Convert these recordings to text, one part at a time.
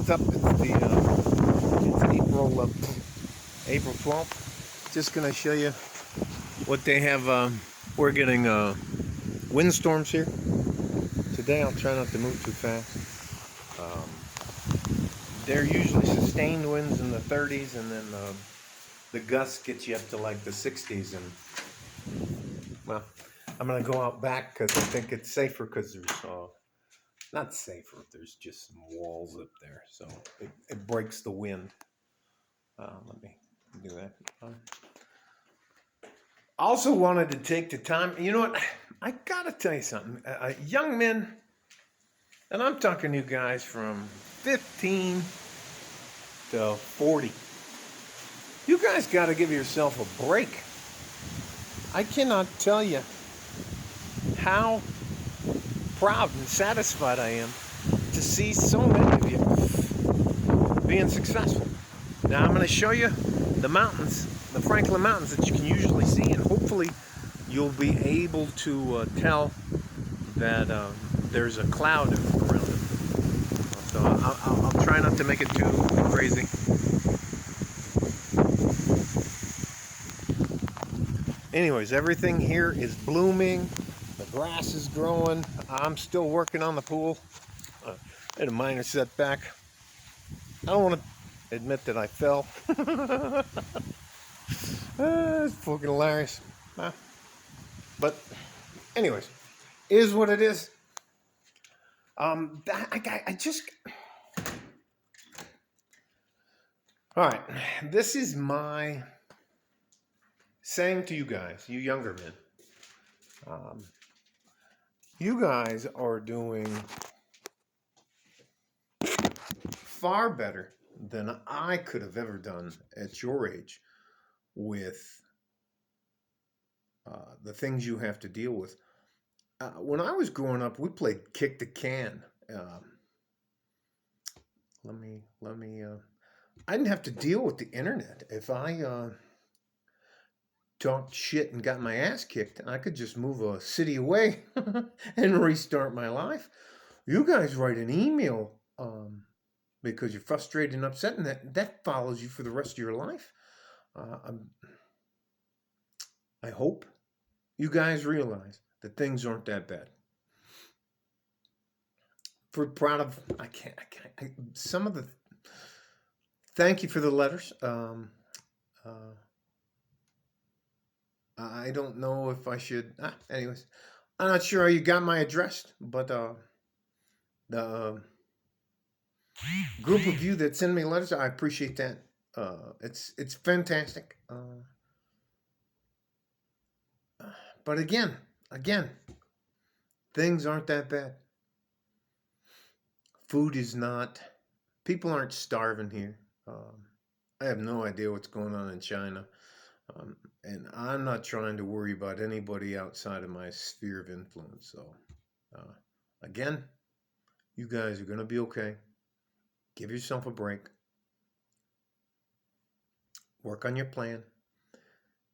what's up? It's April 12th. Just gonna show you what they have. We're getting windstorms here today. I'll try not to move too fast. They're usually sustained winds in the 30s, and then the gusts get you up to like the 60s. And well, I'm gonna go out back because I think it's safer because there's not safer. There's just some walls up there, so it breaks the wind. Let me do that. Also wanted to take the time. You know what? I gotta tell you something. Young men, and I'm talking to you guys from 15 to 40. You guys got to give yourself a break. I cannot tell you how proud and satisfied I am to see so many of you being successful. Now I'm going to show you the mountains, the Franklin Mountains that you can usually see, and hopefully you'll be able to tell that there's a cloud around it. So I'll try not to make it too crazy. Anyways, everything here is blooming. The grass is growing. I'm still working on the pool. Had a minor setback. I don't want to admit that I fell. It's fucking hilarious. But anyways, is what it is. I just... All right, this is my saying to you guys, you younger men. You guys are doing far better than I could have ever done at your age with the things you have to deal with. When I was growing up, we played kick the can. I didn't have to deal with the internet. If I talked shit and got my ass kicked, I could just move a city away and restart my life. You guys write an email because you're frustrated and upset, and that follows you for the rest of your life. I hope you guys realize that things aren't that bad. Proud of, some of the, thank you for the letters. I don't know if I should, anyways, I'm not sure how you got my address, but the group of you that send me letters, I appreciate that. It's fantastic. But again, things aren't that bad. Food is not, people aren't starving here. I have no idea what's going on in China. And I'm not trying to worry about anybody outside of my sphere of influence. So, again, you guys are going to be okay. Give yourself a break. Work on your plan.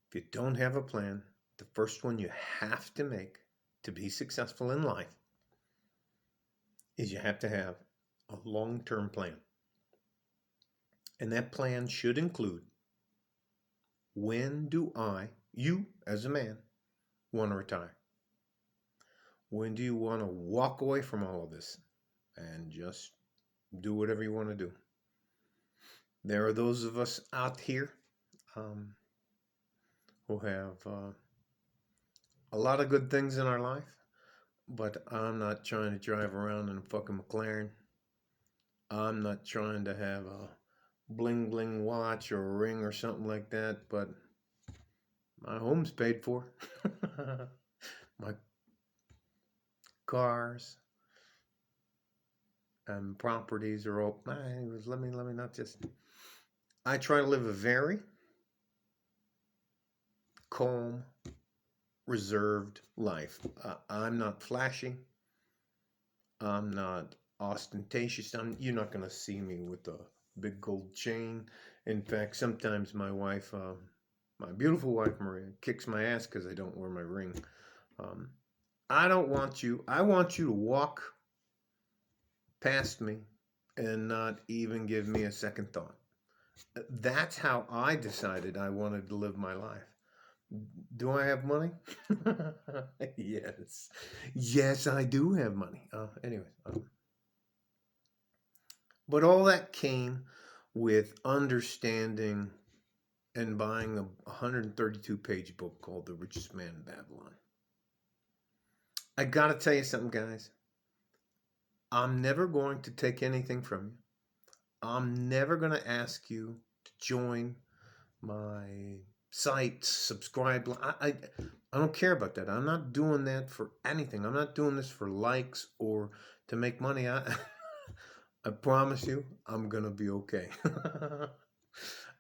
If you don't have a plan, the first one you have to make to be successful in life is you have to have a long-term plan. And that plan should include, when do you as a man, want to retire? When do you want to walk away from all of this and just do whatever you want to do? There are those of us out here who have a lot of good things in our life, but I'm not trying to drive around in a fucking McLaren. I'm not trying to have a bling bling watch or a ring or something like that, but my home's paid for. My cars and properties are all. Anyways, let me not just. I try to live a very calm, reserved life. I'm not flashy. I'm not ostentatious. You're not going to see me with a big gold chain. In fact, sometimes my wife, my beautiful wife Maria, kicks my ass because I don't wear my ring. I don't want you. I want you to walk past me and not even give me a second thought. That's how I decided I wanted to live my life. Do I have money? Yes. Yes, I do have money. Anyway, but all that came with understanding and buying a 132-page book called The Richest Man in Babylon. I gotta tell you something, guys. I'm never going to take anything from you. I'm never going to ask you to join my site, subscribe. I don't care about that. I'm not doing that for anything. I'm not doing this for likes or to make money. I promise you, I'm going to be okay.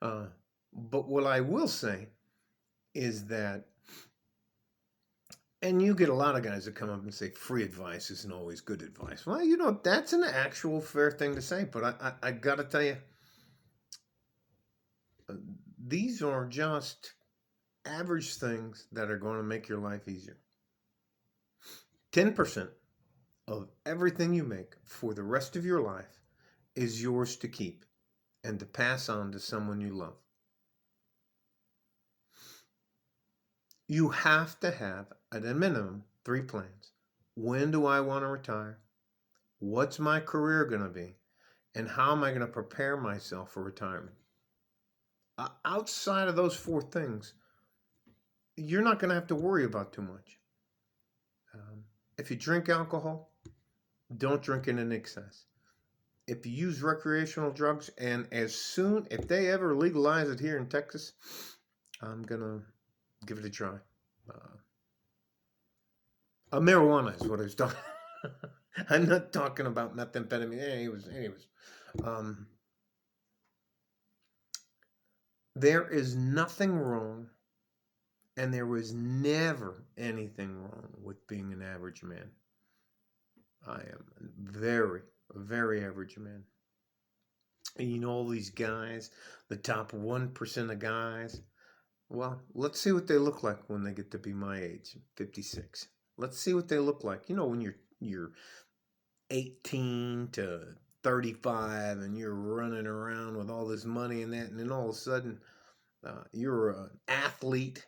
But what I will say is that, and you get a lot of guys that come up and say free advice isn't always good advice. Well, that's an actual fair thing to say, but I got to tell you, these are just average things that are going to make your life easier. 10% of everything you make for the rest of your life is yours to keep and to pass on to someone you love. You have to have, at a minimum, 3 plans. When do I want to retire? What's my career going to be? And how am I going to prepare myself for retirement? Outside of those 4 things, you're not going to have to worry about too much. If you drink alcohol, don't drink it in excess. If you use recreational drugs, and if they ever legalize it here in Texas, I'm going to give it a try. Marijuana is what I was talking. I'm not talking about methamphetamine. Anyways. There is nothing wrong, and there was never anything wrong with being an average man. I am a very, very average man. And all these guys, the top 1% of guys, well, let's see what they look like when they get to be my age, 56. Let's see what they look like. When you're 18 to 35 and you're running around with all this money and that, and then all of a sudden you're an athlete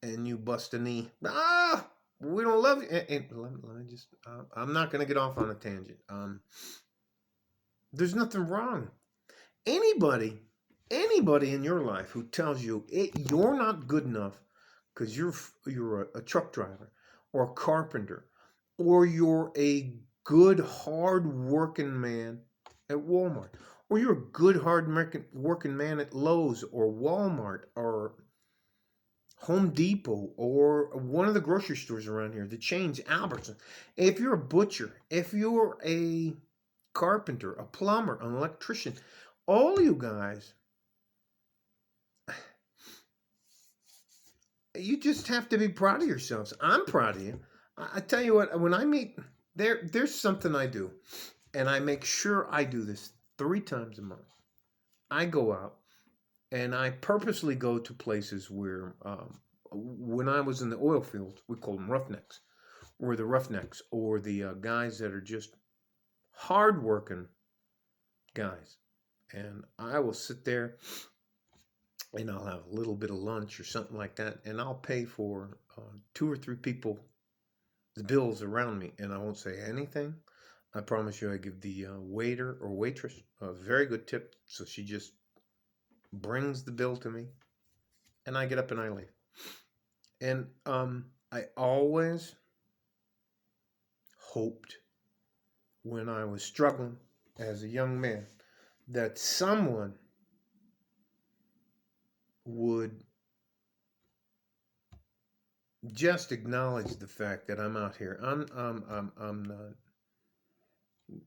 and you bust a knee. We don't love you. And let me just, I'm not going to get off on a tangent. There's nothing wrong. Anybody in your life who tells you you're not good enough because you're a truck driver or a carpenter, or you're a good hard working man at Walmart, or you're a good hard working man at Lowe's or Walmart or Home Depot or one of the grocery stores around here, the chains, Albertson. If you're a butcher, if you're a carpenter, a plumber, an electrician, all you guys, you just have to be proud of yourselves. I'm proud of you. I tell you what, when I meet, there's something I do, and I make sure I do this 3 times a month. I go out, and I purposely go to places where, when I was in the oil field, we called them roughnecks, or the roughnecks, or the guys that are just hardworking guys. And I will sit there, and I'll have a little bit of lunch or something like that, and I'll pay for 2 or 3 people the bills around me, and I won't say anything. I promise you, I give the waiter or waitress a very good tip, so she just brings the bill to me, and I get up and I leave. And I always hoped, when I was struggling as a young man, that someone would just acknowledge the fact that I'm out here. I'm not,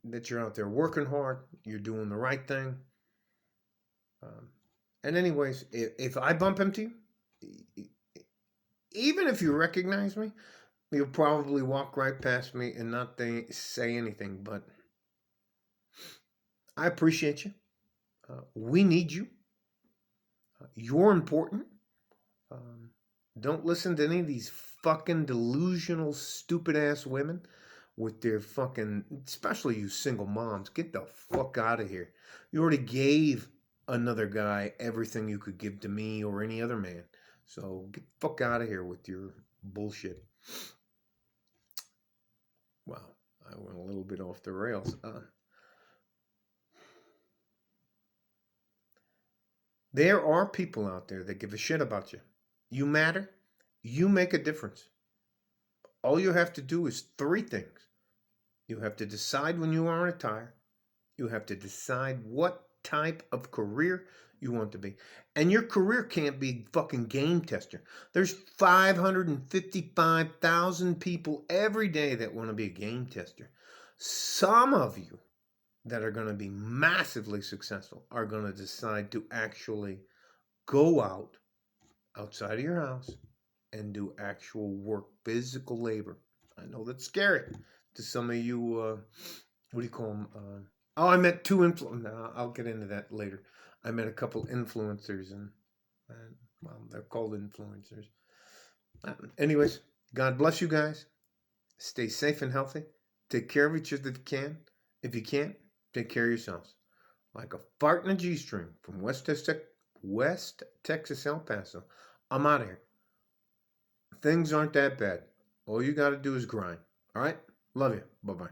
that you're out there working hard, you're doing the right thing. And anyways, if I bump into you, even if you recognize me, you'll probably walk right past me and not say anything. But I appreciate you. We need you. You're important. Don't listen to any of these fucking delusional, stupid ass women with their fucking, especially you single moms, get the fuck out of here. You already gave another guy everything you could give to me or any other man. So get the fuck out of here with your bullshit. Wow, I went a little bit off the rails. There are people out there that give a shit about you. You matter. You make a difference. All you have to do is three things. You have to decide when you want to retire. You have to decide what type of career you want to be. And your career can't be fucking game tester. There's 555,000 people every day that want to be a game tester. Some of you that are going to be massively successful are going to decide to actually go outside of your house and do actual work, physical labor. I know that's scary to some of you. What do you call them? Oh, I met two influencers. I'll get into that later. I met a couple influencers, and well, they're called influencers. Anyways, God bless you guys. Stay safe and healthy. Take care of each other if you can. If you can't, take care of yourselves. Like a fart in a G-string from West Texas, El Paso. I'm out of here. Things aren't that bad. All you got to do is grind. All right? Love you. Bye-bye.